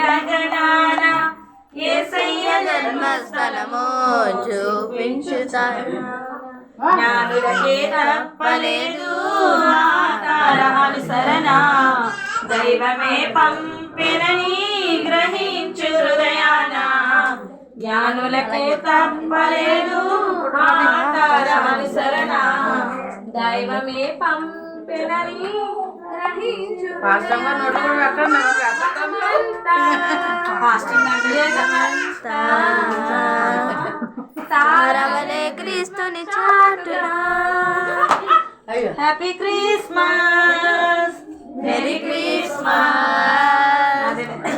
గగనాన యేసయ్య జన్మస్థలము చూపించుతాడు. జ్ఞానులకే తప్పలేదు ఆ తారానుసరణ, దైవమే పంపినని గ్రహించు హృదయాన. జ్ఞానులకే తప్పలేదు ఆ తారానుసరణ, దైవమే పంపినని గ్రహించు. తారవలే క్రీస్తుని చాటునా. Happy Christmas, merry Christmas,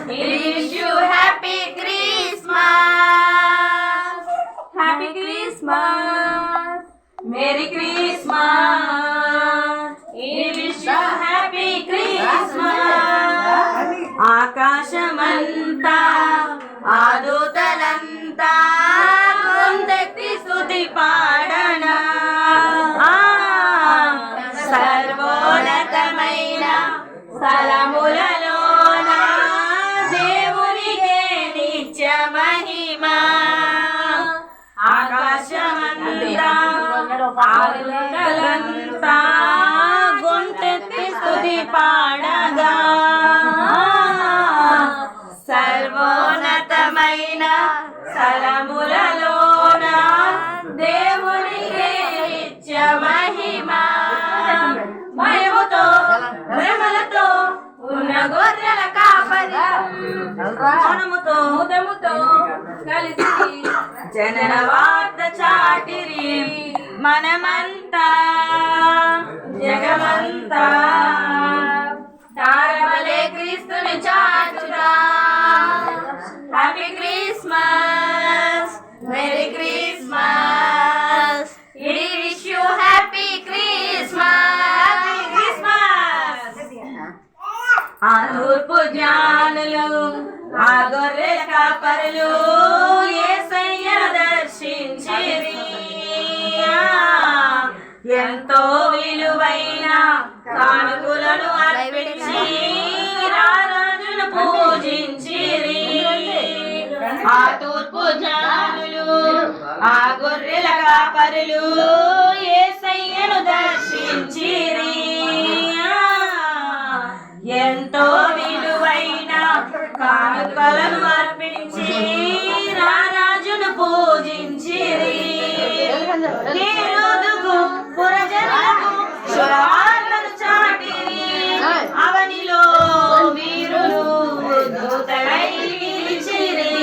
wish you happy Christmas. Happy Christmas, merry Christmas, wish you happy Christmas. ఆకాశమంతా ఆదూతలంతా గొంతెత్తి స్తుతి పాడనా. సర్వోన్నతమైన స్థలములలోన దేవునికే నిత్య మహిమ. ఆకాశమంతా ఆదూతలంతా గొంతెత్తి స్తుతి పాడగా, సర్వోన్నతమైన స్థలములలోన దేవునికే నిత్య మహిమ. భయముతో భ్రమలతో ఉన్న గొర్రెల కాపరి ముదముతో కలిసి జనన వార్త చాటిరి. మనమంతా జగమంతా తారవలే క్రీస్తుని చాటురా. Happy Christmas, merry Christmas, wish you happy Christmas. ఆ తూర్పు జ్ఞానులు ఆ గొర్రెల కాపరులు యేసయ్యను దర్శించిరి. ఎంతో విలువైన కానుకలను అర్పించి రారాజును పూజించిరి. ఆ తూర్పు జ్ఞానులు ఆ గొర్రెల కాపరులు యేసయ్యను దర్శించిరి. ఎంతో విలువైన కానుకలను అర్పించి రారాజును పూజించిరి. హేరోదుకు పురజనులకు శుభవార్తను చాటిరి. అవనిలో వీరులు దూతలై నిలిచిరి.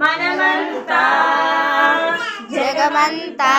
మనమంతా జగమంతా